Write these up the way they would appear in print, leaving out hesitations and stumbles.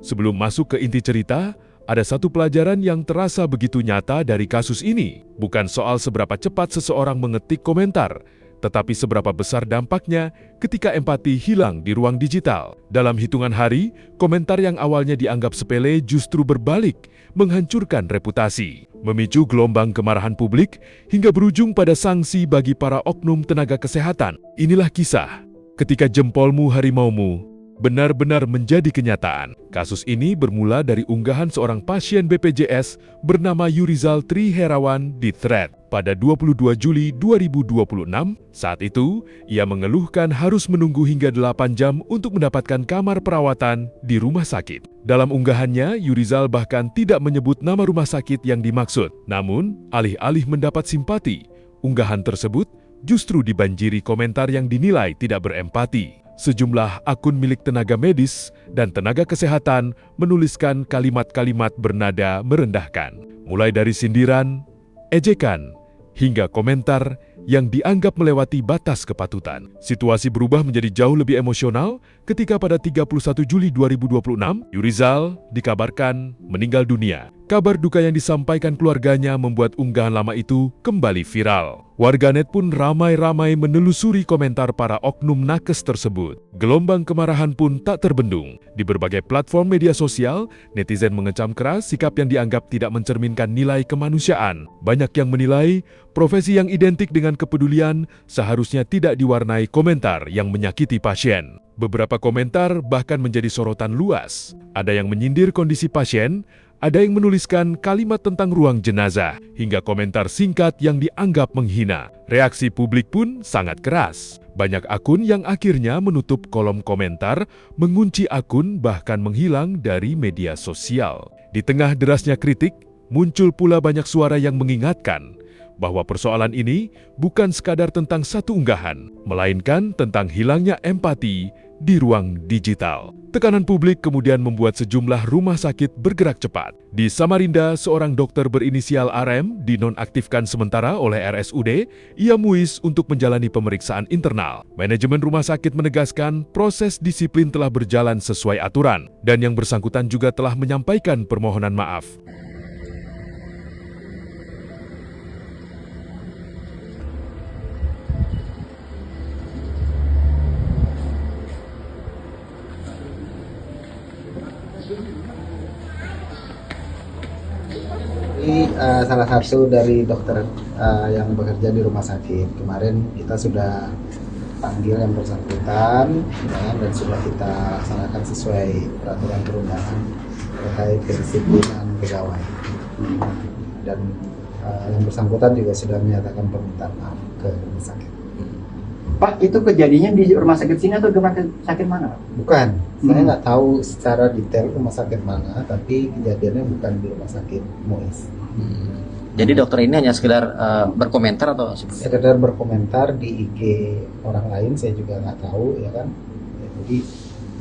Sebelum masuk ke inti cerita, ada satu pelajaran yang terasa begitu nyata dari kasus ini. Bukan soal seberapa cepat seseorang mengetik komentar, tetapi seberapa besar dampaknya ketika empati hilang di ruang digital. Dalam hitungan hari, komentar yang awalnya dianggap sepele justru berbalik, menghancurkan reputasi, memicu gelombang kemarahan publik, hingga berujung pada sanksi bagi para oknum tenaga kesehatan. Inilah kisah ketika jempolmu harimaumu benar-benar menjadi kenyataan. Kasus ini bermula dari unggahan seorang pasien BPJS bernama Yurizal Tri Herawan di thread pada 22 Juli 2026. Saat itu, ia mengeluhkan harus menunggu hingga 8 jam untuk mendapatkan kamar perawatan di rumah sakit. Dalam unggahannya, Yurizal bahkan tidak menyebut nama rumah sakit yang dimaksud. Namun, alih-alih mendapat simpati, unggahan tersebut justru dibanjiri komentar yang dinilai tidak berempati. Sejumlah akun milik tenaga medis dan tenaga kesehatan menuliskan kalimat-kalimat bernada merendahkan, mulai dari sindiran, ejekan, hingga komentar yang dianggap melewati batas kepatutan. Situasi berubah menjadi jauh lebih emosional ketika pada 31 Juli 2026, Yurizal dikabarkan meninggal dunia. Kabar duka yang disampaikan keluarganya membuat unggahan lama itu kembali viral. Warganet pun ramai-ramai menelusuri komentar para oknum nakes tersebut. Gelombang kemarahan pun tak terbendung. Di berbagai platform media sosial, netizen mengecam keras sikap yang dianggap tidak mencerminkan nilai kemanusiaan. Banyak yang menilai profesi yang identik dengan kepedulian seharusnya tidak diwarnai komentar yang menyakiti pasien. Beberapa komentar bahkan menjadi sorotan luas. Ada yang menyindir kondisi pasien, ada yang menuliskan kalimat tentang ruang jenazah, hingga komentar singkat yang dianggap menghina. Reaksi publik pun sangat keras. Banyak akun yang akhirnya menutup kolom komentar, mengunci akun, bahkan menghilang dari media sosial. Di tengah derasnya kritik, muncul pula banyak suara yang mengingatkan bahwa persoalan ini bukan sekadar tentang satu unggahan, melainkan tentang hilangnya empati di ruang digital. Tekanan publik kemudian membuat sejumlah rumah sakit bergerak cepat. Di Samarinda, seorang dokter berinisial RM dinonaktifkan sementara oleh RSUD. Ia muis untuk menjalani pemeriksaan internal. Manajemen rumah sakit menegaskan proses disiplin telah berjalan sesuai aturan, dan yang bersangkutan juga telah menyampaikan permohonan maaf. Ini salah satu dari dokter yang bekerja di rumah sakit. Kemarin kita sudah panggil yang bersangkutan ya, dan sudah kita laksanakan sesuai peraturan perundangan terkait kedisiplinan pegawai. Dan yang bersangkutan juga sudah menyatakan permintaan maaf ke rumah sakit. Pak, itu kejadiannya di rumah sakit sini atau di rumah sakit mana? Bukan, saya nggak tahu secara detail rumah sakit mana, tapi kejadiannya bukan di rumah sakit MUIS. Jadi dokter ini hanya sekedar berkomentar atau sekedar berkomentar di IG orang lain, saya juga nggak tahu ya kan. Ya, jadi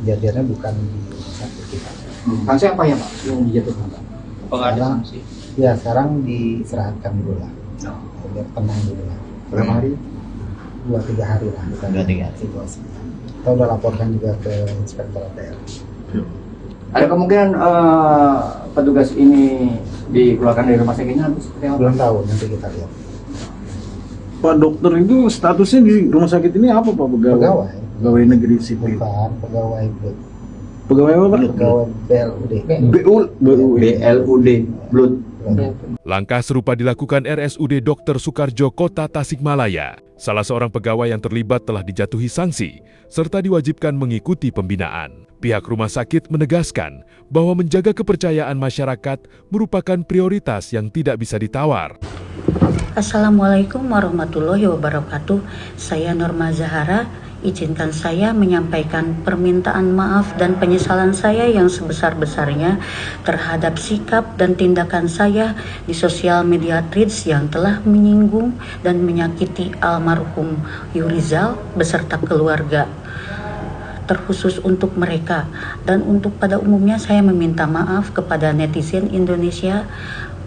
kejadiannya bukan di rumah sakit kita. Sanksi apa ya Pak yang dijatuhkan Pak? Sekarang, ya sekarang diserahkan dulu lah, biar tenang dulu lah. Berapa hari? 2-3 hari lah kita lihat situasi. Kita udah laporkan juga ke Inspektor ATL. Ada kemungkinan petugas ini dikeluarkan dari rumah sakitnya atau seperti apa? Belum tahu, nanti kita lihat. Pak dokter itu statusnya di rumah sakit ini apa Pak? Pegawai. Pegawai negeri sipil. Bukan, pegawai BLUD. Pegawai apa Pak? Pegawai BLUD. BLUD. Blood. Langkah serupa dilakukan RSUD Dr. Soekarjo Kota Tasikmalaya. Salah seorang pegawai yang terlibat telah dijatuhi sanksi, serta diwajibkan mengikuti pembinaan. Pihak rumah sakit menegaskan bahwa menjaga kepercayaan masyarakat merupakan prioritas yang tidak bisa ditawar. Assalamualaikum warahmatullahi wabarakatuh. Saya Norma Zahara. Izinkan saya menyampaikan permintaan maaf dan penyesalan saya yang sebesar-besarnya terhadap sikap dan tindakan saya di sosial media Threads yang telah menyinggung dan menyakiti almarhum Yurizal beserta keluarga. Terkhusus untuk mereka dan untuk pada umumnya saya meminta maaf kepada netizen Indonesia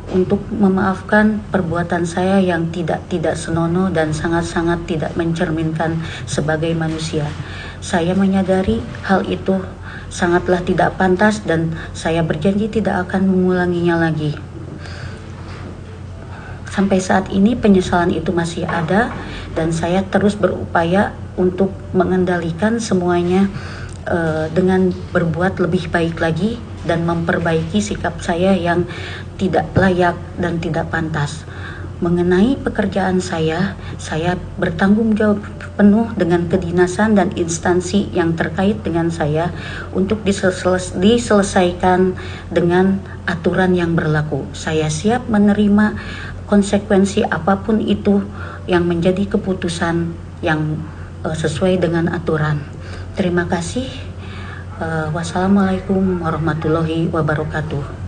untuk memaafkan perbuatan saya yang tidak senonoh dan sangat-sangat tidak mencerminkan sebagai manusia. Saya menyadari hal itu sangatlah tidak pantas dan saya berjanji tidak akan mengulanginya lagi. Sampai saat ini penyesalan itu masih ada dan saya terus berupaya untuk mengendalikan semuanya dengan berbuat lebih baik lagi dan memperbaiki sikap saya yang tidak layak dan tidak pantas. Mengenai pekerjaan saya bertanggung jawab penuh dengan kedinasan dan instansi yang terkait dengan saya untuk diselesaikan dengan aturan yang berlaku. Saya siap menerima konsekuensi apapun itu yang menjadi keputusan yang sesuai dengan aturan. Terima kasih. Wassalamualaikum warahmatullahi wabarakatuh.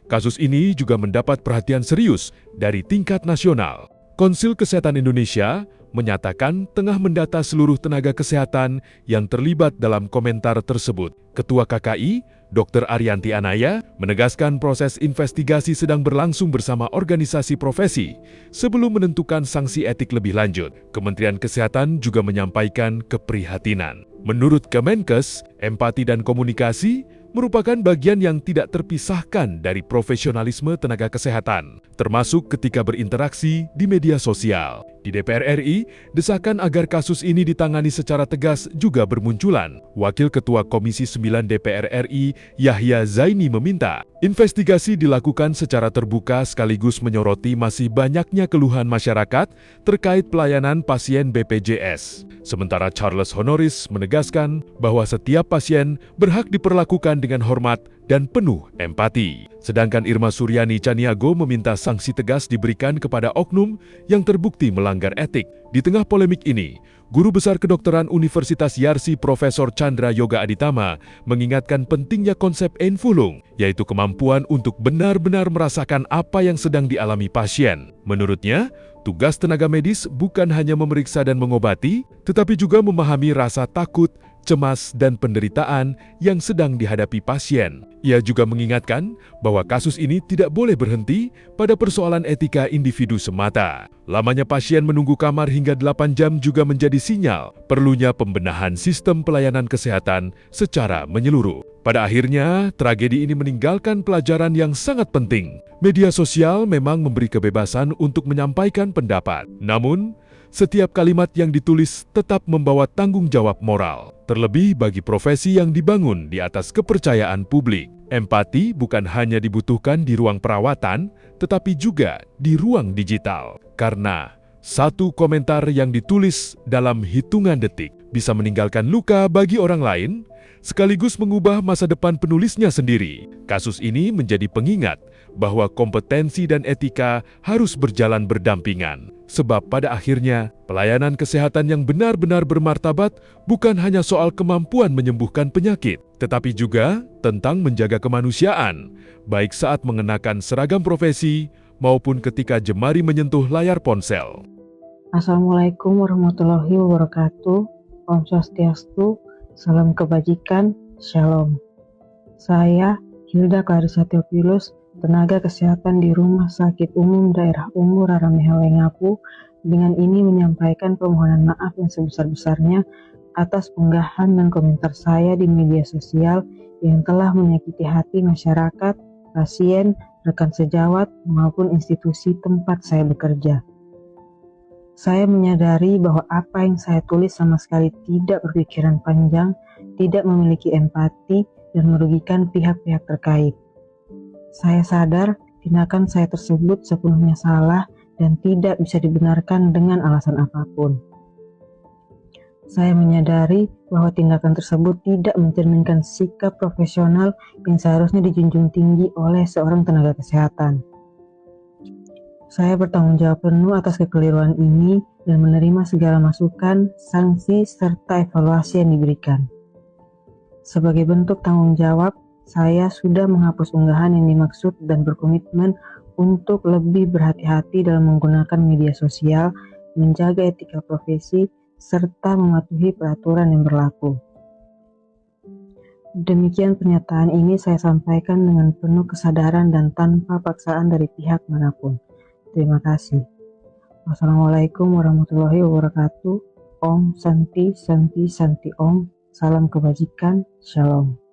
Kasus ini juga mendapat perhatian serius dari tingkat nasional. Konsil Kesehatan Indonesia menyatakan tengah mendata seluruh tenaga kesehatan yang terlibat dalam komentar tersebut. Ketua KKI, Dr. Arianti Anaya, menegaskan proses investigasi sedang berlangsung bersama organisasi profesi sebelum menentukan sanksi etik lebih lanjut. Kementerian Kesehatan juga menyampaikan keprihatinan. Menurut Kemenkes, empati dan komunikasi merupakan bagian yang tidak terpisahkan dari profesionalisme tenaga kesehatan, termasuk ketika berinteraksi di media sosial. Di DPR RI, desakan agar kasus ini ditangani secara tegas juga bermunculan. Wakil Ketua Komisi 9 DPR RI, Yahya Zaini, meminta investigasi dilakukan secara terbuka sekaligus menyoroti masih banyaknya keluhan masyarakat terkait pelayanan pasien BPJS. Sementara Charles Honoris menegaskan bahwa setiap pasien berhak diperlakukan dengan hormat dan penuh empati. Sedangkan Irma Suryani Caniago meminta sanksi tegas diberikan kepada oknum yang terbukti melanggar etik. Di tengah polemik ini, Guru Besar Kedokteran Universitas Yarsi Profesor Chandra Yoga Aditama mengingatkan pentingnya konsep Einfühlung, yaitu kemampuan untuk benar-benar merasakan apa yang sedang dialami pasien. Menurutnya, tugas tenaga medis bukan hanya memeriksa dan mengobati, tetapi juga memahami rasa takut, cemas, dan penderitaan yang sedang dihadapi pasien. Ia juga mengingatkan bahwa kasus ini tidak boleh berhenti pada persoalan etika individu semata. Lamanya pasien menunggu kamar hingga 8 jam juga menjadi sinyal perlunya pembenahan sistem pelayanan kesehatan secara menyeluruh. Pada akhirnya, tragedi ini meninggalkan pelajaran yang sangat penting. Media sosial memang memberi kebebasan untuk menyampaikan pendapat. Namun, setiap kalimat yang ditulis tetap membawa tanggung jawab moral. Terlebih bagi profesi yang dibangun di atas kepercayaan publik. Empati bukan hanya dibutuhkan di ruang perawatan, tetapi juga di ruang digital. Karena satu komentar yang ditulis dalam hitungan detik bisa meninggalkan luka bagi orang lain, sekaligus mengubah masa depan penulisnya sendiri. Kasus ini menjadi pengingat bahwa kompetensi dan etika harus berjalan berdampingan. Sebab pada akhirnya, pelayanan kesehatan yang benar-benar bermartabat bukan hanya soal kemampuan menyembuhkan penyakit, tetapi juga tentang menjaga kemanusiaan, baik saat mengenakan seragam profesi maupun ketika jemari menyentuh layar ponsel. Assalamualaikum warahmatullahi wabarakatuh. Om Swastiastu, salam kebajikan, Shalom. Saya Hilda Clarissa Theophilus, tenaga kesehatan di Rumah Sakit Umum Daerah Umum Raramehawengapu, dengan ini menyampaikan permohonan maaf yang sebesar-besarnya atas unggahan dan komentar saya di media sosial yang telah menyakiti hati masyarakat, pasien, rekan sejawat, maupun institusi tempat saya bekerja. Saya menyadari bahwa apa yang saya tulis sama sekali tidak berpikiran panjang, tidak memiliki empati, dan merugikan pihak-pihak terkait. Saya sadar tindakan saya tersebut sepenuhnya salah dan tidak bisa dibenarkan dengan alasan apapun. Saya menyadari bahwa tindakan tersebut tidak mencerminkan sikap profesional yang seharusnya dijunjung tinggi oleh seorang tenaga kesehatan. Saya bertanggung jawab penuh atas kekeliruan ini dan menerima segala masukan, sanksi, serta evaluasi yang diberikan. Sebagai bentuk tanggung jawab, saya sudah menghapus unggahan yang dimaksud dan berkomitmen untuk lebih berhati-hati dalam menggunakan media sosial, menjaga etika profesi, serta mematuhi peraturan yang berlaku. Demikian pernyataan ini saya sampaikan dengan penuh kesadaran dan tanpa paksaan dari pihak manapun. Terima kasih. Wassalamualaikum warahmatullahi wabarakatuh. Om Santi Santi Santi Om. Salam kebajikan. Shalom.